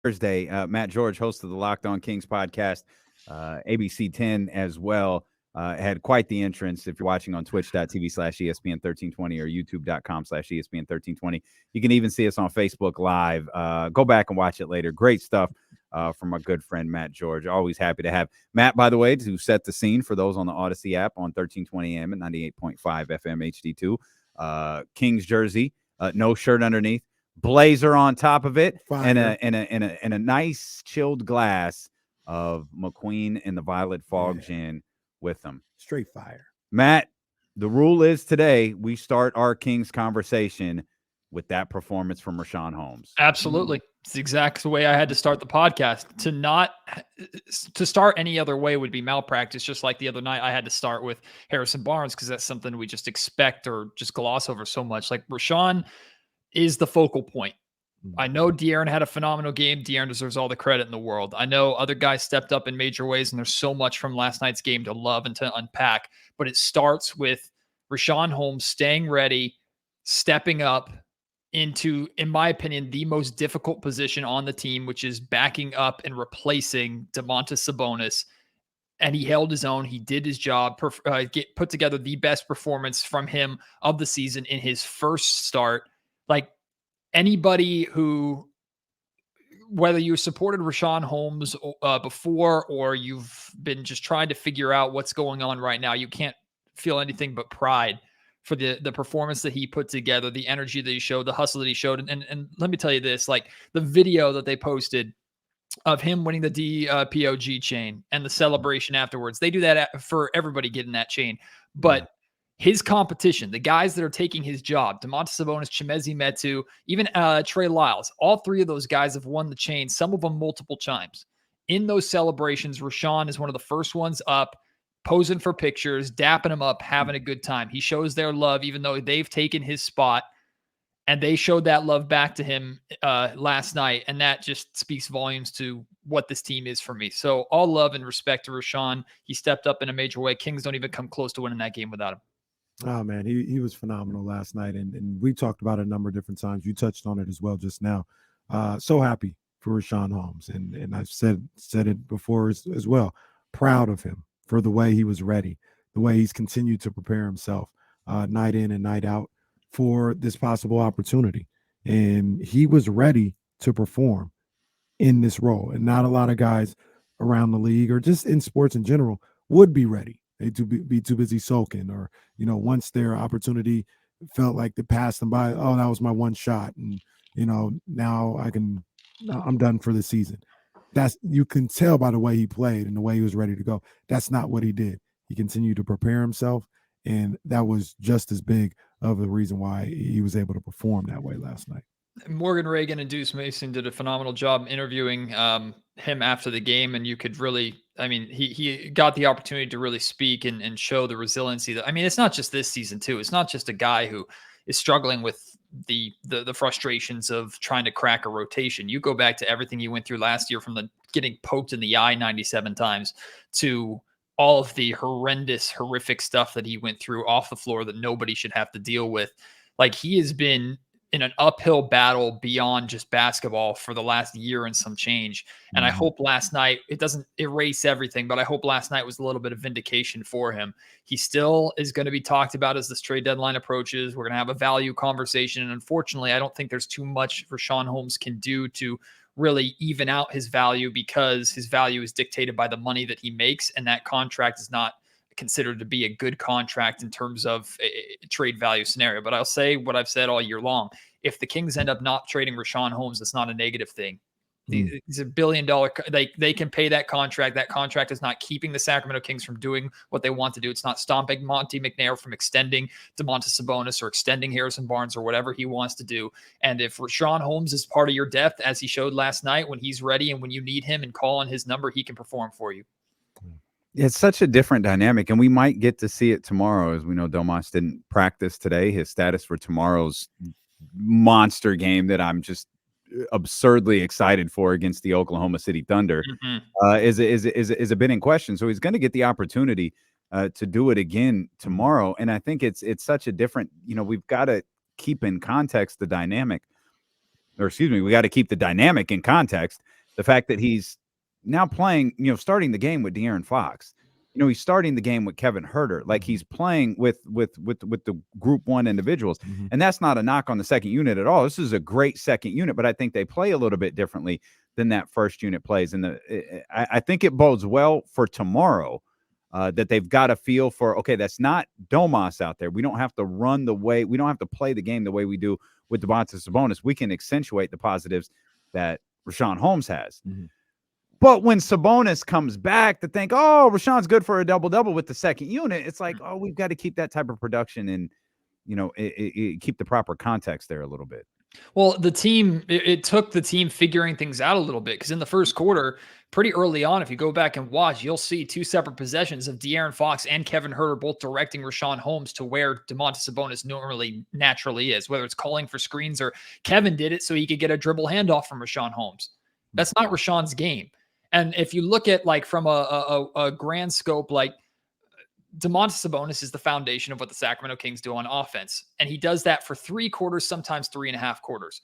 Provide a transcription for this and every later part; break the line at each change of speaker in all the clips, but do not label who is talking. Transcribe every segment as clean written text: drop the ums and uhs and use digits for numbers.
Thursday. Matt George, host of the Locked On Kings podcast, ABC 10 as well. Had quite the entrance. If you're watching on twitch.tv/ESPN1320 or youtube.com/ESPN1320, you can even see us on Facebook Live. Go back and watch it later. Great stuff from our good friend Matt George. Always happy to have Matt, by the way, to set the scene for those on the Odyssey app on 1320 AM and 98.5 FM HD2. Kings jersey, no shirt underneath, blazer on top of it, and a nice chilled glass of McQueen and the Violet Fog gin with them.
Straight fire.
Matt, the rule is today we start our Kings conversation with that performance from Rashawn Holmes.
Absolutely. It's the exact way I had to start the podcast. To start any other way would be malpractice. Just like the other night, I had to start with Harrison Barnes because that's something we just expect or just gloss over so much. Like Rashawn is the focal point. I know De'Aaron had a phenomenal game. De'Aaron deserves all the credit in the world. I know other guys stepped up in major ways, and there's so much from last night's game to love and to unpack. But it starts with Rashawn Holmes staying ready, stepping up into, in my opinion, the most difficult position on the team, which is backing up and replacing Domantas Sabonis. And he held his own. He did his job, put together the best performance from him of the season in his first start. Like, anybody who, whether you supported Rashawn Holmes before or you've been just trying to figure out what's going on right now, you can't feel anything but pride for the performance that he put together, the energy that he showed, the hustle that he showed. And let me tell you this, like the video that they posted of him winning the DPOG chain and the celebration afterwards, they do that for everybody getting that chain. But his competition, the guys that are taking his job, Domantas Sabonis, Chimezie Metu, even Trey Lyles, all three of those guys have won the chain, some of them multiple times. In those celebrations, Rashawn is one of the first ones up, posing for pictures, dapping him up, having a good time. He shows their love, even though they've taken his spot, and they showed that love back to him last night, and that just speaks volumes to what this team is for me. So all love and respect to Rashawn. He stepped up in a major way. Kings don't even come close to winning that game without him.
Oh, man, he was phenomenal last night, and we talked about it a number of different times. You touched on it as well just now. So happy for Rashawn Holmes, and I've said it before as well. Proud of him for the way he was ready, the way he's continued to prepare himself night in and night out for this possible opportunity. And he was ready to perform in this role, and not a lot of guys around the league or just in sports in general would be ready. They'd be too busy sulking, or, once their opportunity felt like they passed them by, oh, that was my one shot. And, now I'm done for the season. You can tell by the way he played and the way he was ready to go. That's not what he did. He continued to prepare himself. And that was just as big of a reason why he was able to perform that way last night.
Morgan Reagan and Deuce Mason did a phenomenal job interviewing him after the game. And you could really, he got the opportunity to really speak and show the resiliency that, it's not just this season too. It's not just a guy who is struggling with the frustrations of trying to crack a rotation. You go back to everything he went through last year, from the getting poked in the eye 97 times to all of the horrific stuff that he went through off the floor that nobody should have to deal with. Like, he has been in an uphill battle beyond just basketball for the last year and some change. And I hope last night, it doesn't erase everything, but I hope last night was a little bit of vindication for him. He still is going to be talked about as this trade deadline approaches. We're going to have a value conversation. And unfortunately, I don't think there's too much Rashawn Holmes can do to really even out his value, because his value is dictated by the money that he makes. And that contract is not considered to be a good contract in terms of a trade value scenario. But I'll say what I've said all year long. If the Kings end up not trading Rashawn Holmes, it's not a negative thing. He's $1 billion. They can pay that contract. That contract is not keeping the Sacramento Kings from doing what they want to do. It's not stopping Monty McNair from extending Domantas Sabonis or extending Harrison Barnes or whatever he wants to do. And if Rashawn Holmes is part of your depth, as he showed last night, when he's ready and when you need him and call on his number, he can perform for you.
It's such a different dynamic, and we might get to see it tomorrow. As we know, Domas didn't practice today. His status for tomorrow's monster game that I'm just absurdly excited for against the Oklahoma City Thunder is a bit in question. So he's going to get the opportunity to do it again tomorrow. And I think it's such a different, we've got to keep in context the dynamic. we got to keep the dynamic in context. The fact that he's now playing, starting the game with De'Aaron Fox. He's starting the game with Kevin Huerter. Like, he's playing with the group one individuals.
Mm-hmm.
And that's not a knock on the second unit at all. This is a great second unit, but I think they play a little bit differently than that first unit plays. And I think it bodes well for tomorrow that they've got a feel for, okay, that's not Domas out there. We don't have to we don't have to play the game the way we do with Domantas Sabonis. We can accentuate the positives that Rashawn Holmes has.
Mm-hmm.
But when Sabonis comes back to think, oh, Rashawn's good for a double-double with the second unit, it's like, oh, we've got to keep that type of production and, keep the proper context there a little bit.
Well, the team, it took the team figuring things out a little bit, because in the first quarter, pretty early on, if you go back and watch, you'll see two separate possessions of De'Aaron Fox and Kevin Huerter both directing Rashawn Holmes to where Domantas Sabonis naturally is, whether it's calling for screens or Kevin did it so he could get a dribble handoff from Rashawn Holmes. That's not Rashawn's game. And if you look at, like, from a grand scope, like, Domantas Sabonis is the foundation of what the Sacramento Kings do on offense. And he does that for 3 quarters, sometimes 3.5 quarters.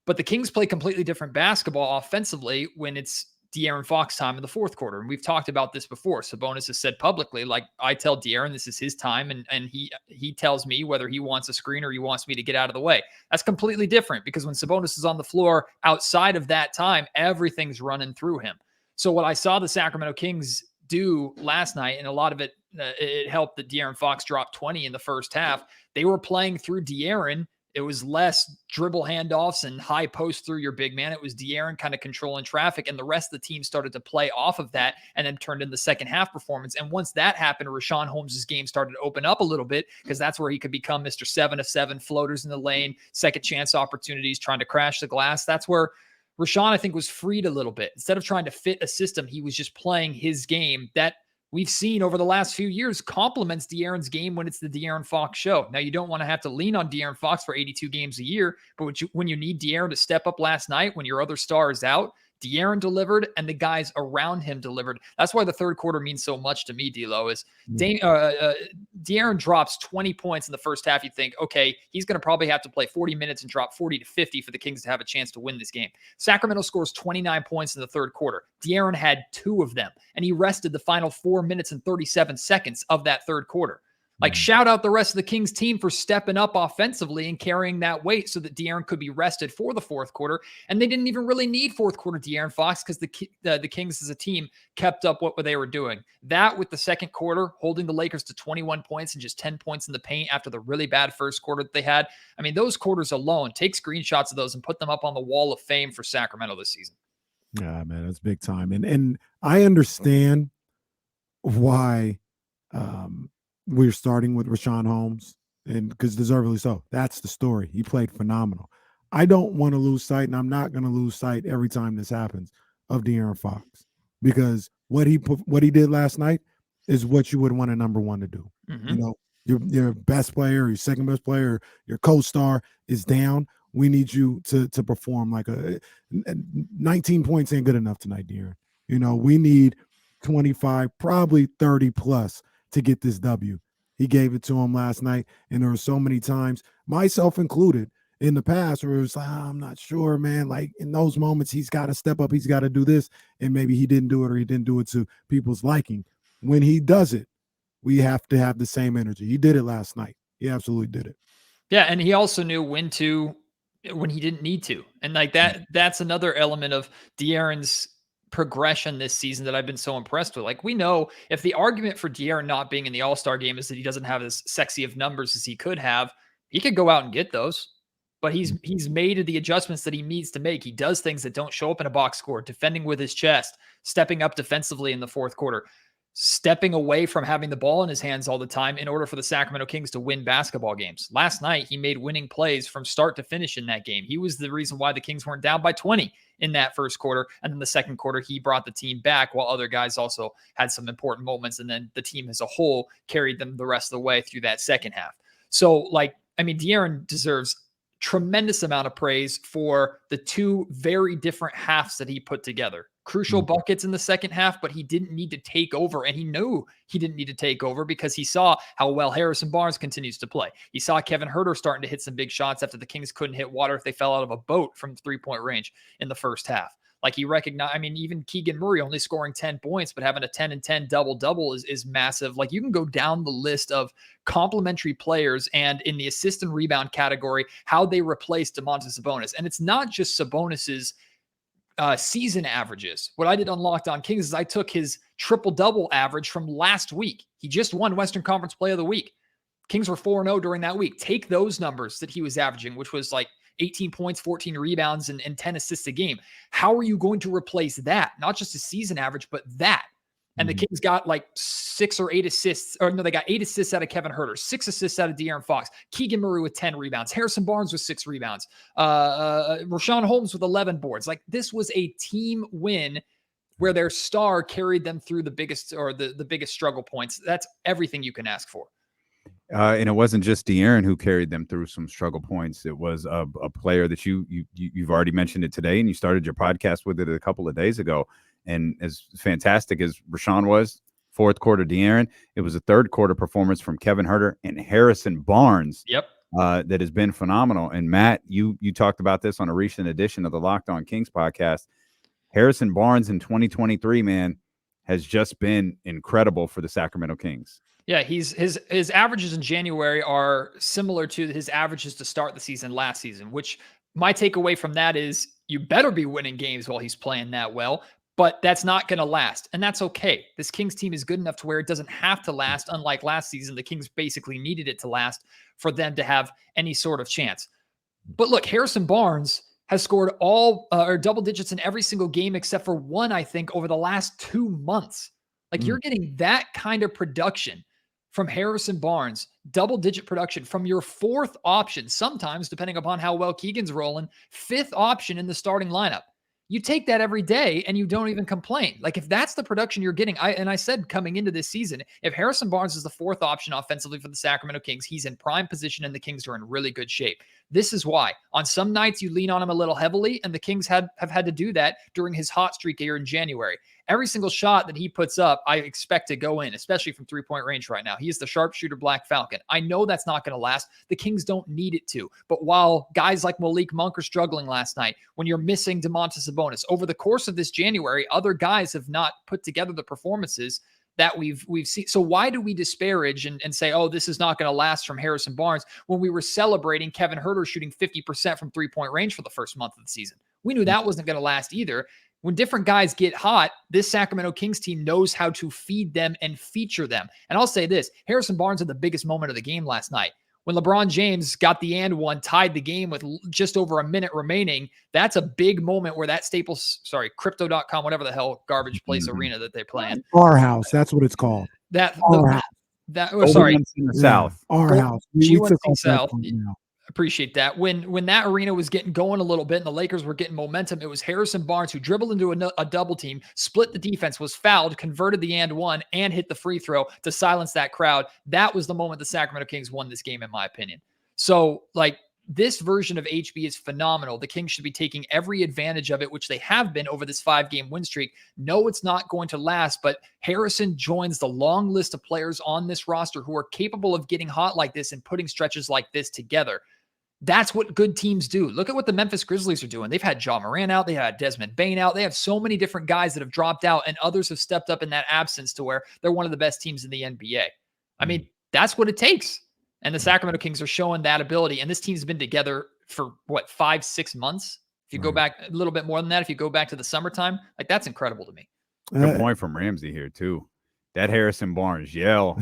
But the Kings play completely different basketball offensively when it's De'Aaron Fox time in the fourth quarter. And we've talked about this before. Sabonis has said publicly, like, I tell De'Aaron this is his time, and he tells me whether he wants a screen or he wants me to get out of the way. That's completely different, because when Sabonis is on the floor outside of that time, everything's running through him. So what I saw the Sacramento Kings do last night, and a lot of it, it helped that De'Aaron Fox dropped 20 in the first half. They were playing through De'Aaron. It was less dribble handoffs and high post through your big man. It was De'Aaron kind of controlling traffic, and the rest of the team started to play off of that and then turned in the second half performance. And once that happened, Rashawn Holmes' game started to open up a little bit, because that's where he could become Mr. 7 of 7, floaters in the lane, second chance opportunities, trying to crash the glass. That's where Rashawn, I think, was freed a little bit. Instead of trying to fit a system, he was just playing his game that we've seen over the last few years complements De'Aaron's game when it's the De'Aaron Fox show. Now, you don't want to have to lean on De'Aaron Fox for 82 games a year, but when you need De'Aaron to step up last night, when your other star is out, De'Aaron delivered, and the guys around him delivered. That's why the third quarter means so much to me, D'Lo, is De'Aaron drops 20 points in the first half. You think, okay, he's going to probably have to play 40 minutes and drop 40 to 50 for the Kings to have a chance to win this game. Sacramento scores 29 points in the third quarter. De'Aaron had 2 of them, and he rested the final 4 minutes and 37 seconds of that third quarter. Like, shout out the rest of the Kings team for stepping up offensively and carrying that weight so that De'Aaron could be rested for the fourth quarter. And they didn't even really need fourth quarter De'Aaron Fox, because the Kings as a team kept up what they were doing. That, with the second quarter, holding the Lakers to 21 points and just 10 points in the paint after the really bad first quarter that they had. I mean, those quarters alone, take screenshots of those and put them up on the wall of fame for Sacramento this season.
Yeah, man, that's big time. And I understand why we're starting with Rashawn Holmes, and because deservedly so. That's the story. He played phenomenal. I don't want to lose sight, and I'm not going to lose sight every time this happens, of De'Aaron Fox, because what he did last night is what you would want a number one to do.
Mm-hmm.
You know, your best player, your second best player, your co-star is down. We need you to perform like 19 points ain't good enough tonight, De'Aaron. You know, we need 25, probably 30 plus to get this W. He gave it to him last night, and there were so many times, myself included, in the past where it was like, I'm not sure, man. Like, in those moments, he's got to step up, he's got to do this, and maybe he didn't do it, or he didn't do it to people's liking. When he does it, we have to have the same energy. He did it last night. He absolutely did it.
Yeah, and he also knew when he didn't need to. And like that's another element of De'Aaron's progression this season that I've been so impressed with. Like, we know if the argument for De'Aaron not being in the All-Star game is that he doesn't have as sexy of numbers as he could have, he could go out and get those. But he's made the adjustments that he needs to make. He does things that don't show up in a box score, defending with his chest, stepping up defensively in the fourth quarter, stepping away from having the ball in his hands all the time in order for the Sacramento Kings to win basketball games. Last night, he made winning plays from start to finish in that game. He was the reason why the Kings weren't down by 20 in that first quarter. And then the second quarter, he brought the team back, while other guys also had some important moments. And then the team as a whole carried them the rest of the way through that second half. So, like, I mean, De'Aaron deserves tremendous amount of praise for the two very different halves that he put together. Crucial buckets in the second half, but he didn't need to take over, and he knew he didn't need to take over because he saw how well Harrison Barnes continues to play. He saw Kevin Huerter starting to hit some big shots after the Kings couldn't hit water if they fell out of a boat from three-point range in the first half. Like he recognized, I mean, even Keegan Murray only scoring 10 points, but having a 10 and 10 double-double is massive. Like you can go down the list of complementary players and in the assist and rebound category, how they replace Domantas Sabonis. And it's not just Sabonis's season averages. What I did on Locked On Kings is I took his triple-double average from last week. He just won Western Conference Play of the Week. Kings were 4-0 during that week. Take those numbers that he was averaging, which was like 18 points, 14 rebounds, and 10 assists a game. How are you going to replace that? Not just a season average, but that. And the Kings got like 6 or 8 assists, or no, they got 8 assists out of Kevin Huerter, 6 assists out of De'Aaron Fox, Keegan Murray with 10 rebounds, Harrison Barnes with 6 rebounds, Rashawn Holmes with 11 boards. Like this was a team win where their star carried them through the biggest or the biggest struggle points. That's everything you can ask for.
And it wasn't just De'Aaron who carried them through some struggle points. It was a player that you've already mentioned it today, and you started your podcast with it a couple of days ago. And as fantastic as Rashawn was, fourth quarter De'Aaron, it was a third quarter performance from Kevin Huerter and Harrison Barnes.
Yep.
That has been phenomenal. And Matt, you talked about this on a recent edition of the Locked On Kings podcast. Harrison Barnes in 2023, man, has just been incredible for the Sacramento Kings.
Yeah, his averages in January are similar to his averages to start the season last season, which my takeaway from that is you better be winning games while he's playing that well, but that's not going to last. And that's okay. This Kings team is good enough to where it doesn't have to last. Unlike last season, the Kings basically needed it to last for them to have any sort of chance. But look, Harrison Barnes has scored all or double digits in every single game except for one, I think, over the last 2 months. Like you're getting that kind of production from Harrison Barnes, double-digit production from your fourth option, sometimes, depending upon how well Keegan's rolling, fifth option in the starting lineup. You take that every day and you don't even complain. Like if that's the production you're getting, I said coming into this season, if Harrison Barnes is the fourth option offensively for the Sacramento Kings, he's in prime position and the Kings are in really good shape. This is why. On some nights you lean on him a little heavily, and the Kings have had to do that during his hot streak here in January. Every single shot that he puts up, I expect to go in, especially from three-point range right now. He is the sharpshooter Black Falcon. I know that's not going to last. The Kings don't need it to. But while guys like Malik Monk are struggling last night, when you're missing Domantas Sabonis, over the course of this January, other guys have not put together the performances that we've seen. So why do we disparage and say, oh, this is not going to last from Harrison Barnes when we were celebrating Kevin Huerter shooting 50% from three-point range for the first month of the season? We knew that wasn't going to last either. When different guys get hot, this Sacramento Kings team knows how to feed them and feature them. And I'll say this, Harrison Barnes had the biggest moment of the game last night. When LeBron James got the and one, tied the game with just over a minute remaining, that's a big moment where that Crypto.com, whatever the hell garbage place arena that they play in.
Our house, that's what it's called.
South.
Our house.
We took South. Appreciate that. When that arena was getting going a little bit and the Lakers were getting momentum, it was Harrison Barnes who dribbled into a double team, split the defense, was fouled, converted the and one, and hit the free throw to silence that crowd. That was the moment the Sacramento Kings won this game, in my opinion. So, like, this version of HB is phenomenal. The Kings should be taking every advantage of it, which they have been over this 5-game win streak. No, it's not going to last, but Harrison joins the long list of players on this roster who are capable of getting hot like this and putting stretches like this together. That's what good teams do. Look at what the Memphis Grizzlies are doing. They've had Ja Morant out. They had Desmond Bane out. They have so many different guys that have dropped out, and others have stepped up in that absence to where they're one of the best teams in the NBA. I mean, that's what it takes. And the Sacramento Kings are showing that ability. And this team's been together for, 5-6 months? If you go back a little bit more than that, if you go back to the summertime, like that's incredible to me.
Good point from Ramsey here, too. That Harrison Barnes yell.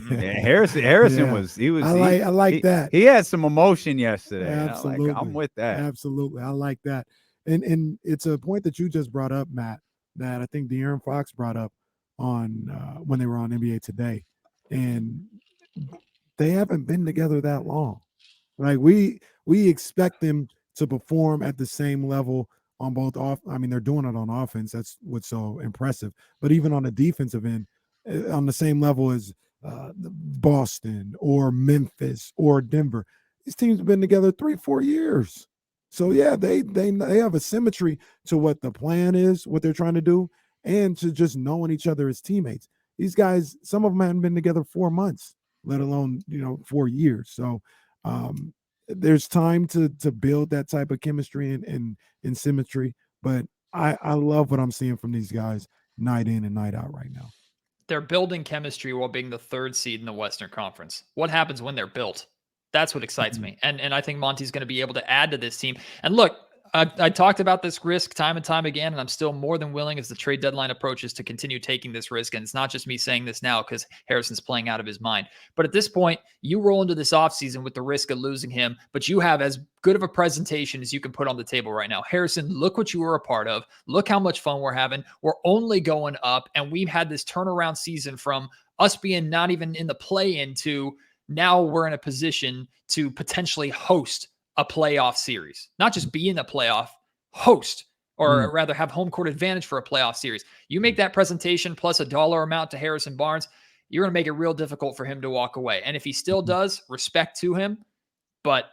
Harrison was.
I like that.
He had some emotion yesterday.
Absolutely,
I'm with that.
Absolutely, I like that. And it's a point that you just brought up, Matt, that I think De'Aaron Fox brought up on when they were on NBA Today, and they haven't been together that long. Like we expect them to perform at the same level on both off. I mean, they're doing it on offense. That's what's so impressive. But even on the defensive end, on the same level as Boston or Memphis or Denver, These teams have been together 3-4 years. So yeah, they have a symmetry to what the plan is, what they're trying to do, and to just knowing each other as teammates. These guys, some of them haven't been together 4 months, let alone 4 years. So there's time to build that type of chemistry and symmetry. But I love what I'm seeing from these guys night in and night out right now.
They're building chemistry while being the 3rd seed in the Western Conference. What happens when they're built? That's what excites me. And I think Monty's going to be able to add to this team. And look, I talked about this risk time and time again, and I'm still more than willing as the trade deadline approaches to continue taking this risk. And it's not just me saying this now because Harrison's playing out of his mind. But at this point, you roll into this offseason with the risk of losing him, but you have as good of a presentation as you can put on the table right now. Harrison, look what you were a part of. Look how much fun we're having. We're only going up, and we've had this turnaround season from us being not even in the play-in to now we're in a position to potentially host a playoff series, not just be in the playoff, host, or rather have home court advantage for a playoff series. You make that presentation plus a dollar amount to Harrison Barnes, you're going to make it real difficult for him to walk away. And if he still does, respect to him. But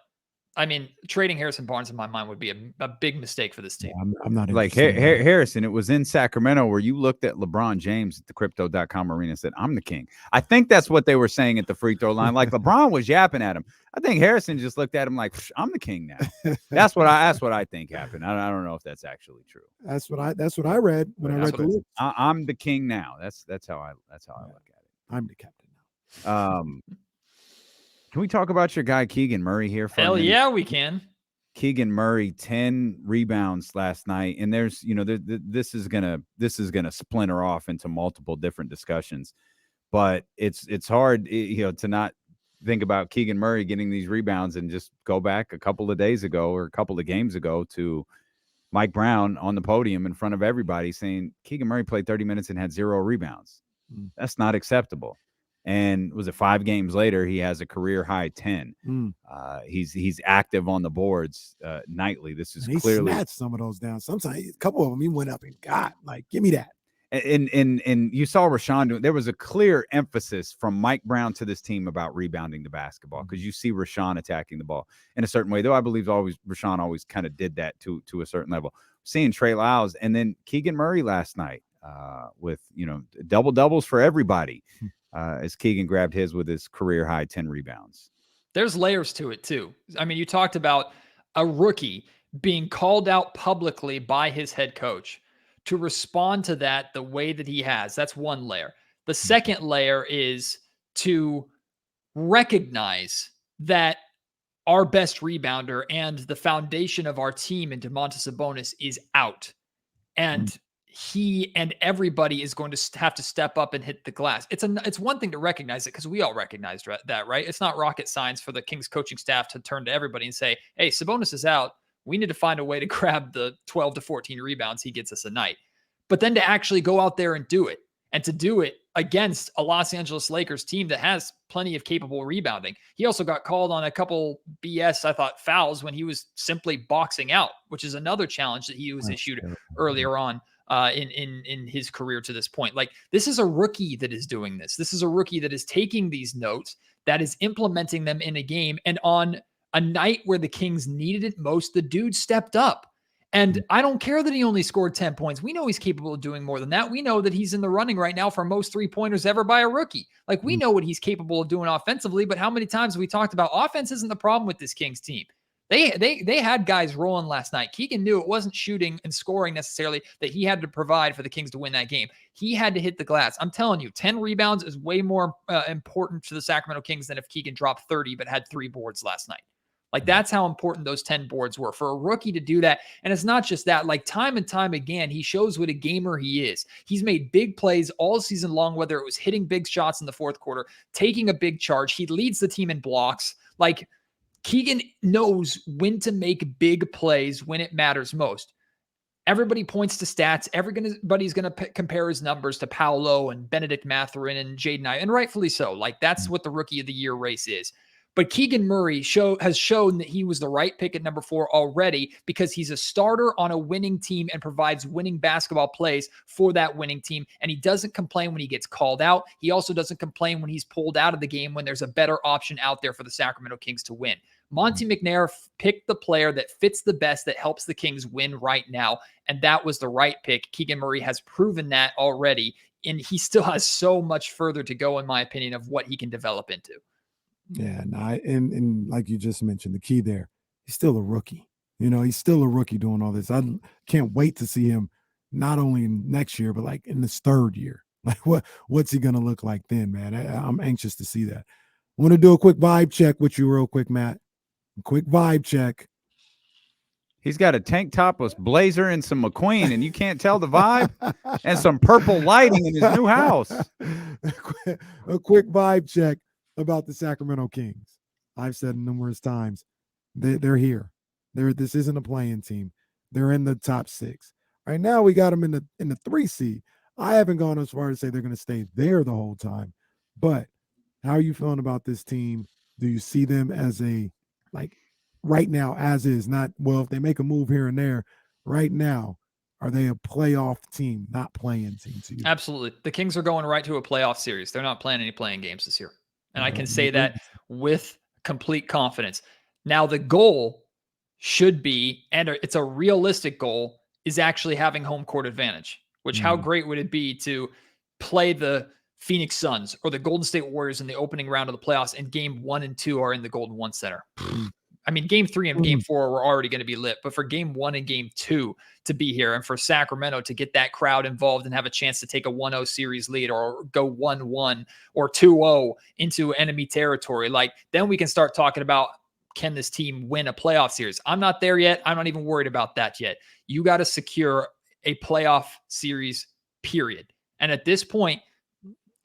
I mean, trading Harrison Barnes in my mind would be a big mistake for this team.
I'm not
like Harrison. It was in Sacramento where you looked at LeBron James at the crypto.com arena and said, I'm the king. I think that's what they were saying at the free throw line. Like LeBron was yapping at him. I think Harrison just looked at him like, I'm the king now. That's what I think happened. I don't know if that's actually true.
That's what I read when I read the list.
I'm the king now. That's how I look at it.
I'm the captain now.
Can we talk about your guy Keegan Murray here?
Hell yeah, we can.
Keegan Murray, 10 rebounds last night, and there's this is gonna splinter off into multiple different discussions, but it's hard to not think about Keegan Murray getting these rebounds and just go back a couple of days ago or a couple of games ago to Mike Brown on the podium in front of everybody saying Keegan Murray played 30 minutes and had 0 rebounds. That's not acceptable. And was it 5 games later, he has a career high 10. He's active on the boards nightly. This is clearly
snatched some of those down. Sometimes a couple of them he went up and got like, give me that.
And you saw Rashawn doing. There was a clear emphasis from Mike Brown to this team about rebounding the basketball because you see Rashawn attacking the ball in a certain way. Though I believe Rashawn always kind of did that to a certain level. Seeing Trey Lyles and then Keegan Murray last night with double doubles for everybody. As Keegan grabbed his with his career high 10 rebounds.
There's layers to it too. I mean, you talked about a rookie being called out publicly by his head coach to respond to that the way that he has. That's one layer. The second layer is to recognize that our best rebounder and the foundation of our team in Domantas Sabonis is out. And he and everybody is going to have to step up and hit the glass. It's one thing to recognize it because we all recognized that, right? It's not rocket science for the Kings coaching staff to turn to everybody and say, hey, Sabonis is out. We need to find a way to grab the 12 to 14 rebounds he gets us a night. But then to actually go out there and do it, and to do it against a Los Angeles Lakers team that has plenty of capable rebounding. He also got called on a couple BS, I thought, fouls when he was simply boxing out, which is another challenge that he was issued earlier on in his career to this point. Like, this is a rookie that is doing this. This is a rookie that is taking these notes, that is implementing them in a game. And on a night where the Kings needed it most, the dude stepped up. And I don't care that he only scored 10 points. We know he's capable of doing more than that. We know that he's in the running right now for most 3-pointers ever by a rookie. Like, we know what he's capable of doing offensively, but how many times have we talked about offense isn't the problem with this Kings team? They had guys rolling last night. Keegan knew it wasn't shooting and scoring necessarily that he had to provide for the Kings to win that game. He had to hit the glass. I'm telling you, 10 rebounds is way more important to the Sacramento Kings than if Keegan dropped 30 but had 3 boards last night. Like, that's how important those 10 boards were for a rookie to do that. And it's not just that. Like, time and time again, he shows what a gamer he is. He's made big plays all season long, whether it was hitting big shots in the fourth quarter, taking a big charge. He leads the team in blocks. Like, Keegan knows when to make big plays when it matters most. Everybody points to stats. Everybody's going to compare his numbers to Paolo and Benedict Mathurin and Jaden Ivey, and rightfully so. Like, that's what the Rookie of the Year race is. But Keegan Murray has shown that he was the right pick at number 4 already because he's a starter on a winning team and provides winning basketball plays for that winning team. And he doesn't complain when he gets called out. He also doesn't complain when he's pulled out of the game when there's a better option out there for the Sacramento Kings to win. Monty McNair picked the player that fits the best, that helps the Kings win right now. And that was the right pick. Keegan Murray has proven that already. And he still has so much further to go, in my opinion, of what he can develop into.
Yeah, and like you just mentioned, the key there, he's still a rookie. He's still a rookie doing all this. I can't wait to see him not only next year, but like in his third year. Like what's he gonna look like then, man? I'm anxious to see that. I want to do a quick vibe check with you real quick, Matt. Quick vibe check.
He's got a tank topless blazer and some McQueen, and you can't tell the vibe, and some purple lighting in his new house.
A quick vibe check about the Sacramento Kings. I've said numerous times, they're here. This isn't a playing team. They're in the top 6. Right now, we got them in the 3 seed. I haven't gone as far as to say they're going to stay there the whole time. But how are you feeling about this team? Do you see them as right now, as is, not, well, if they make a move here and there, right now, are they a playoff team, not playing team to you?
Absolutely. The Kings are going right to a playoff series. They're not playing any playing games this year. And I can say that with complete confidence. Now, the goal should be, and it's a realistic goal, is actually having home court advantage, which how great would it be to play the Phoenix Suns or the Golden State Warriors in the opening round of the playoffs, and game 1 and 2 are in the Golden One Center. I mean, game 3 and game 4 were already going to be lit, but for game 1 and game 2 to be here, and for Sacramento to get that crowd involved and have a chance to take a 1-0 series lead or go 1-1 or 2-0 into enemy territory, like, then we can start talking about, can this team win a playoff series? I'm not there yet. I'm not even worried about that yet. You got to secure a playoff series, period. And at this point,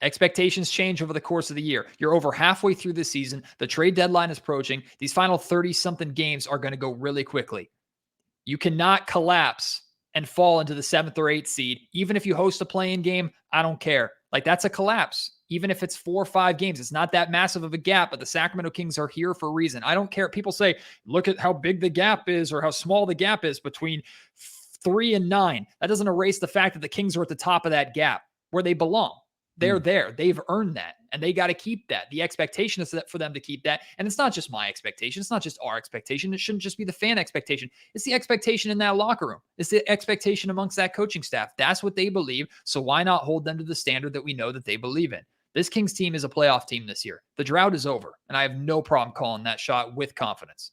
expectations change over the course of the year. You're over halfway through the season. The trade deadline is approaching. These final 30-something games are going to go really quickly. You cannot collapse and fall into the 7th or 8th seed. Even if you host a play-in game, I don't care. Like, that's a collapse. Even if it's 4 or 5 games, it's not that massive of a gap, but the Sacramento Kings are here for a reason. I don't care. People say, look at how big the gap is or how small the gap is between 3 and 9. That doesn't erase the fact that the Kings are at the top of that gap where they belong. They're there. They've earned that, and they got to keep that. The expectation is for them to keep that. And it's not just my expectation. It's not just our expectation. It shouldn't just be the fan expectation. It's the expectation in that locker room. It's the expectation amongst that coaching staff. That's what they believe. So why not hold them to the standard that we know that they believe in? This Kings team is a playoff team this year. The drought is over, and I have no problem calling that shot with confidence.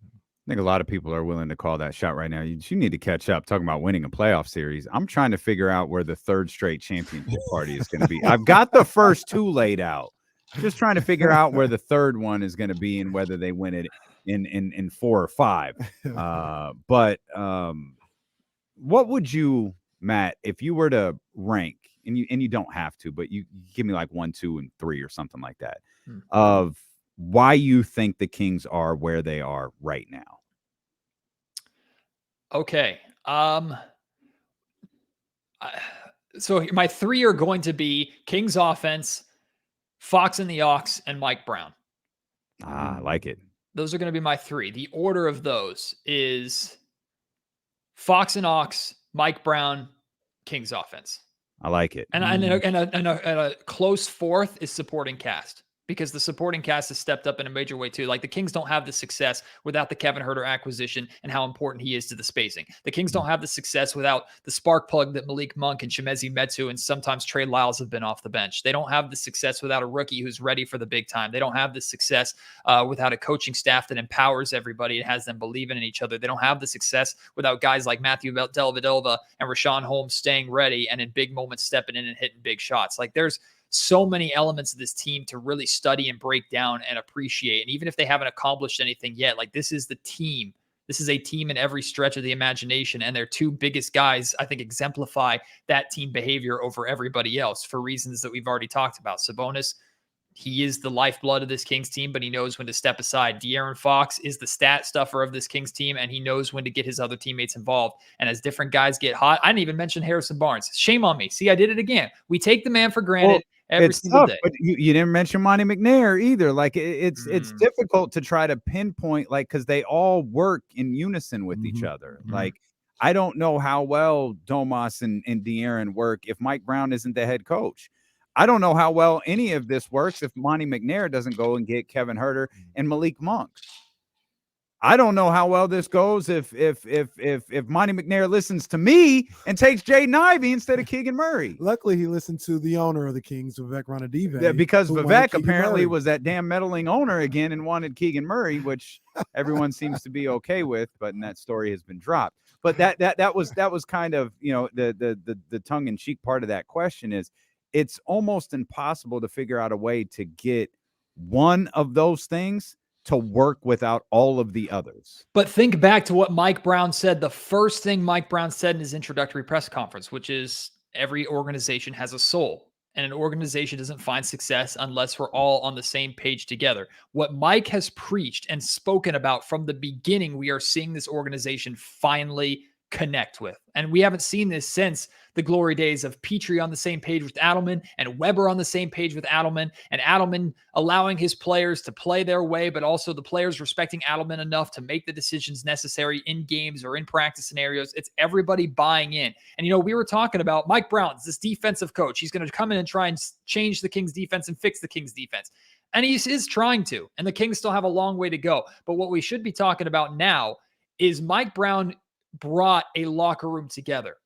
I think a lot of people are willing to call that shot right now. You need to catch up. Talking about winning a playoff series, I'm trying to figure out where the 3rd straight championship party is going to be. I've got the first 2 laid out. Just trying to figure out where the 3rd one is going to be and whether they win it in 4 or 5. But what would you, Matt, if you were to rank, and you don't have to, but you give me like 1, 2, and 3 or something like that, of why you think the Kings are where they are right now?
Okay. So my 3 are going to be Kings offense, Fox and the Aux, and Mike Brown.
I like it.
Those are going to be my 3. The order of those is Fox and Aux, Mike Brown, Kings offense.
I like it.
And a close 4th is supporting cast, because the supporting cast has stepped up in a major way too. Like, the Kings don't have the success without the Kevin Huerter acquisition and how important he is to the spacing. The Kings don't have the success without the spark plug that Malik Monk and Chimezie Metu and sometimes Trey Lyles have been off the bench. They don't have the success without a rookie who's ready for the big time. They don't have the success without a coaching staff that empowers everybody and has them believing in each other. They don't have the success without guys like Matthew Dellavedova and Rashawn Holmes staying ready and in big moments stepping in and hitting big shots. Like, there's so many elements of this team to really study and break down and appreciate. And even if they haven't accomplished anything yet, like, this is the team. This is a team in every stretch of the imagination. And their 2 biggest guys, I think, exemplify that team behavior over everybody else for reasons that we've already talked about. Sabonis, he is the lifeblood of this Kings team, but he knows when to step aside. De'Aaron Fox is the stat stuffer of this Kings team, and he knows when to get his other teammates involved. And as different guys get hot, I didn't even mention Harrison Barnes. Shame on me. See, I did it again. We take the man for granted every single day.
But you didn't mention Monty McNair either. Like, it's difficult to try to pinpoint, like, because they all work in unison with each other. Like, I don't know how well Domas and De'Aaron work if Mike Brown isn't the head coach. I don't know how well any of this works if Monty McNair doesn't go and get Kevin Huerter and Malik Monk. I don't know how well this goes if Monty McNair listens to me and takes Jaden Ivey instead of Keegan Murray.
Luckily, he listened to the owner of the Kings, Vivek Ranadive.
Yeah, because Vivek apparently was that damn meddling owner again and wanted Keegan Murray, which everyone seems to be okay with, but that story has been dropped. But that was kind of, you know, the tongue-in-cheek part of that question is it's almost impossible to figure out a way to get one of those things to work without all of the others.
But think back to what Mike Brown said. The first thing Mike Brown said in his introductory press conference, which is every organization has a soul, and an organization doesn't find success unless we're all on the same page together. What Mike has preached and spoken about from the beginning, we are seeing this organization finally connect with. And we haven't seen this since the glory days of Petrie on the same page with Adelman and Weber on the same page with Adelman, and Adelman allowing his players to play their way, but also the players respecting Adelman enough to make the decisions necessary in games or in practice scenarios. It's everybody buying in. And, you know, we were talking about Mike Brown's this defensive coach. He's going to come in and try and change the Kings defense and fix the Kings defense. And he is trying to, and the Kings still have a long way to go. But what we should be talking about now is Mike Brown brought a locker room together.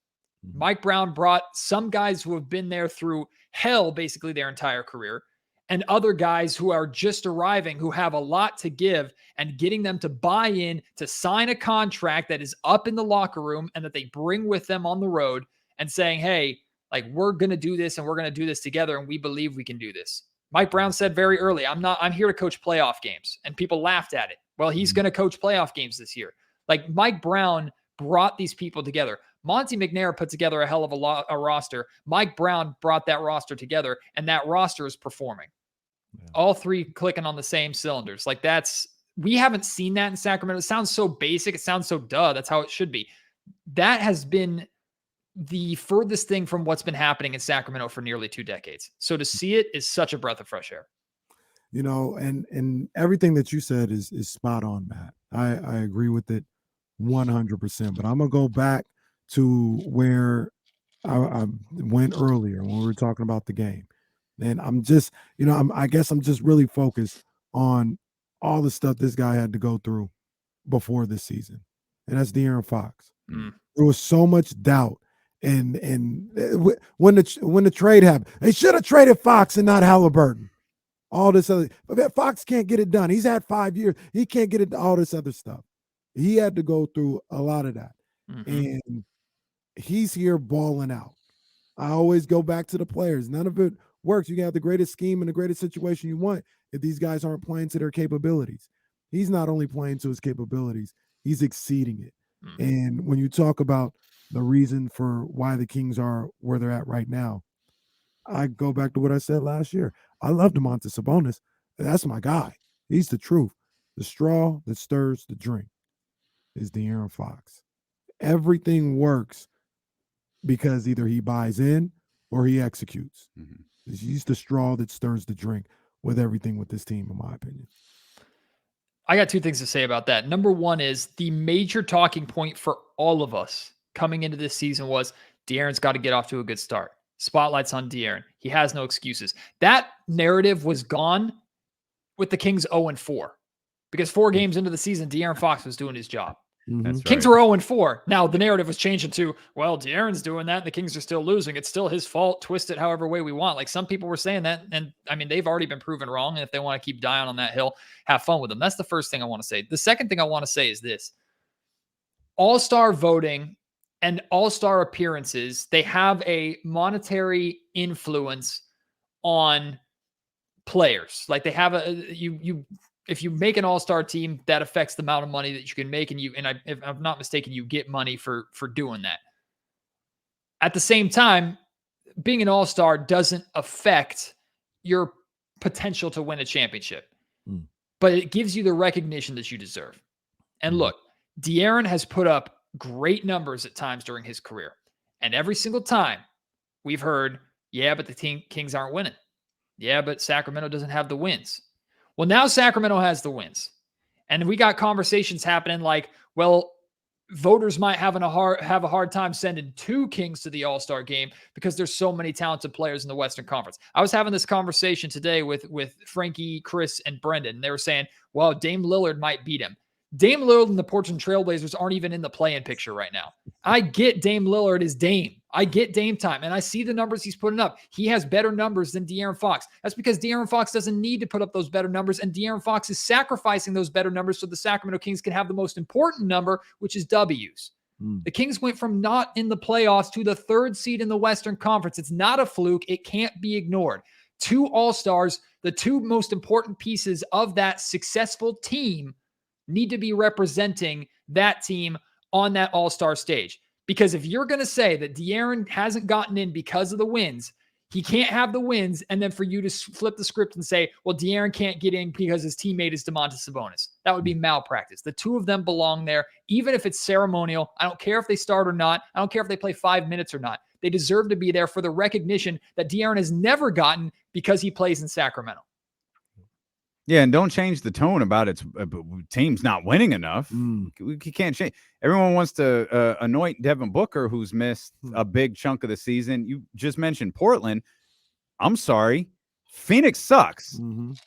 Mike Brown brought some guys who have been there through hell basically their entire career, and other guys who are just arriving, who have a lot to give, and getting them to buy in, to sign a contract that is up in the locker room and that they bring with them on the road, and saying, hey, like, we're going to do this and we're going to do this together, and we believe we can do this. Mike Brown said very early, I'm here to coach playoff games. And people laughed at it. Well, he's going to coach playoff games this year. Like, Mike Brown brought these people together. Monty McNair put together a hell of a roster. Mike Brown brought that roster together, and that roster is performing. Yeah. All three clicking on the same cylinders. Like, we haven't seen that in Sacramento. It sounds so basic. It sounds so duh. That's how it should be. That has been the furthest thing from what's been happening in Sacramento for nearly 2 decades. So to see it is such a breath of fresh air.
You know, and everything that you said is spot on, Matt. I agree with it 100%. But I'm going to go back to where I went earlier when we were talking about the game. And I'm just, you know, I guess I'm just really focused on all the stuff this guy had to go through before this season. And that's De'Aaron Fox. There was so much doubt. And when the trade happened, they should have traded Fox and not Halliburton. All this other, but Fox can't get it done. He's had 5 years. He can't get it, all this other stuff. He had to go through a lot of that. And he's here balling out. I always go back to the players. None of it works. You can have the greatest scheme and the greatest situation you want if these guys aren't playing to their capabilities. He's not only playing to his capabilities, he's exceeding it. And when you talk about the reason for why the Kings are where they're at right now, I go back to what I said last year. I love Domantas Sabonis. That's my guy. He's the truth. The straw that stirs the drink is De'Aaron Fox. Everything works because either he buys in or he executes. He's the straw that stirs the drink with everything with this team, in my opinion.
I got 2 things to say about that. Number one is the major talking point for all of us coming into this season was De'Aaron's got to get off to a good start. Spotlight's on De'Aaron. He has no excuses. That narrative was gone with the Kings 0-4 because 4 games into the season, De'Aaron Fox was doing his job.
That's
Kings
right.
were 0-4. Now the narrative was changing to, well, De'Aaron's doing that and the Kings are still losing. It's still his fault. Twist it however way we want. Like, some people were saying that. And I mean, they've already been proven wrong. And if they want to keep dying on that hill, have fun with them. That's the first thing I want to say. The second thing I want to say is this: all-star voting and all-star appearances, they have a monetary influence on players. Like, they have if you make an all-star team, that affects the amount of money that you can make. And if I'm not mistaken, you get money for doing that. At the same time, being an all-star doesn't affect your potential to win a championship, but it gives you the recognition that you deserve. And look, De'Aaron has put up great numbers at times during his career. And every single time we've heard, yeah, but the Kings aren't winning. Yeah, but Sacramento doesn't have the wins. Well, now Sacramento has the wins. And we got conversations happening like, well, voters might have a hard time sending 2 Kings to the All-Star game because there's so many talented players in the Western Conference. I was having this conversation today with Frankie, Chris, and Brendan. And they were saying, well, Dame Lillard might beat him. Dame Lillard and the Portland Trailblazers aren't even in the play-in picture right now. I get Dame Lillard is Dame. I get Dame time, and I see the numbers he's putting up. He has better numbers than De'Aaron Fox. That's because De'Aaron Fox doesn't need to put up those better numbers, and De'Aaron Fox is sacrificing those better numbers so the Sacramento Kings can have the most important number, which is W's. The Kings went from not in the playoffs to the 3rd seed in the Western Conference. It's not a fluke. It can't be ignored. 2 All-Stars, the 2 most important pieces of that successful team, need to be representing that team on that All-Star stage. Because if you're going to say that De'Aaron hasn't gotten in because of the wins, he can't have the wins, and then for you to flip the script and say, well, De'Aaron can't get in because his teammate is Domantas Sabonis. That would be malpractice. The 2 of them belong there, even if it's ceremonial. I don't care if they start or not. I don't care if they play 5 minutes or not. They deserve to be there for the recognition that De'Aaron has never gotten because he plays in Sacramento.
Yeah, and don't change the tone about its team's not winning enough. We can't change. Everyone wants to anoint Devin Booker, who's missed a big chunk of the season. You just mentioned Portland. I'm sorry. Phoenix sucks. And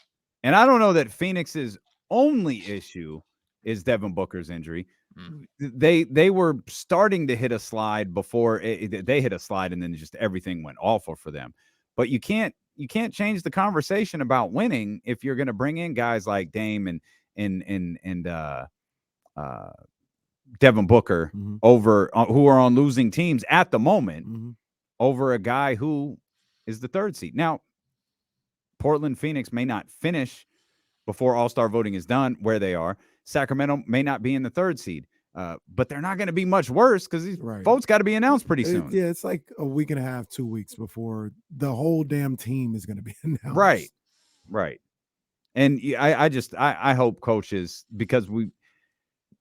I don't know that Phoenix's only issue is Devin Booker's injury. They were starting to hit a slide before they hit a slide, and then just everything went awful for them. But you can't change the conversation about winning if you're going to bring in guys like Dame and Devin Booker over who are on losing teams at the moment over a guy who is the 3rd seed. Now, Portland, Phoenix may not finish before All-Star voting is done where they are. Sacramento may not be in the 3rd seed. But they're not going to be much worse because these votes got to be announced pretty soon.
Yeah, it's like a week and a half, 2 weeks before the whole damn team is going to be announced.
Right. And I hope coaches, because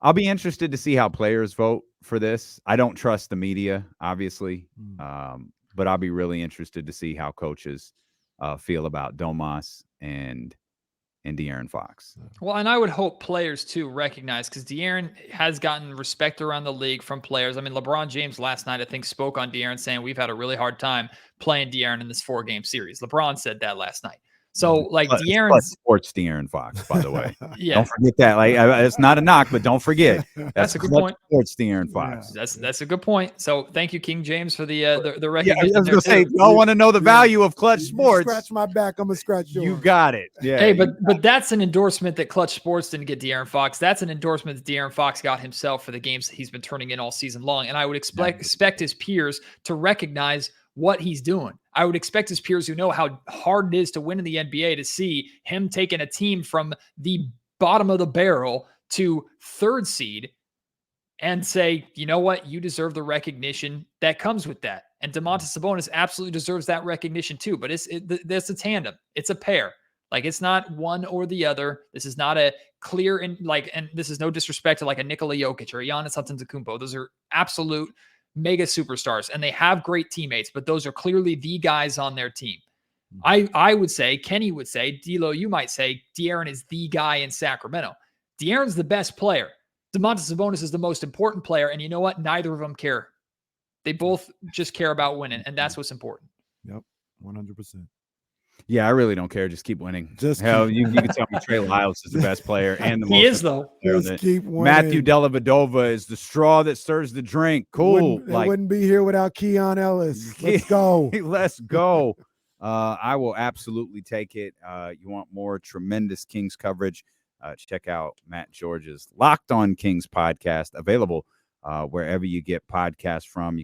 I'll be interested to see how players vote for this. I don't trust the media, obviously, but I'll be really interested to see how coaches feel about Domas and De'Aaron Fox.
Well, and I would hope players too recognize, because De'Aaron has gotten respect around the league from players. I mean, LeBron James last night, I think, spoke on De'Aaron saying we've had a really hard time playing De'Aaron in this 4-game series. LeBron said that last night. So, like, De'Aaron's
sports De'Aaron Fox, by the way.
Yeah.
Don't forget that. Like, it's not a knock, but don't forget.
That's a good point.
Sports De'Aaron Fox.
That's a good point. So, thank you, King James, for the recognition.
Yeah, I was going to say, y'all want to know the value of Clutch Sports.
Scratch my back, I'm going to scratch yours.
You got it. Yeah.
Hey, but that's an endorsement that Clutch Sports didn't get De'Aaron Fox. That's an endorsement that De'Aaron Fox got himself for the games that he's been turning in all season long. And I would expect his peers to recognize what he's doing. I would expect his peers who know how hard it is to win in the NBA to see him taking a team from the bottom of the barrel to 3rd seed and say, you know what, you deserve the recognition that comes with that. And Domantas Sabonis absolutely deserves that recognition too. But it's a tandem. It's a pair. Like, it's not one or the other. This is not a clear and this is no disrespect to like a Nikola Jokic or Giannis Antetokounmpo. Those are absolute mega superstars, and they have great teammates, but those are clearly the guys on their team. I would say, Kenny would say, D'Lo, you might say, De'Aaron is the guy in Sacramento. De'Aaron's the best player. Domantas Sabonis is the most important player, and you know what? Neither of them care. They both just care about winning, and that's what's important.
Yep, 100%.
Yeah, I really don't care. Just keep winning.
Hell,
you can tell me Trey Lyles is the best player and the most.
He is, though.
Just keep winning.
Matthew Dellavedova is the straw that stirs the drink. Cool.
Wouldn't be here without Keon Ellis. Let's go.
Let's go. I will absolutely take it. You want more tremendous Kings coverage? Check out Matt George's Locked On Kings podcast, available wherever you get podcasts from. You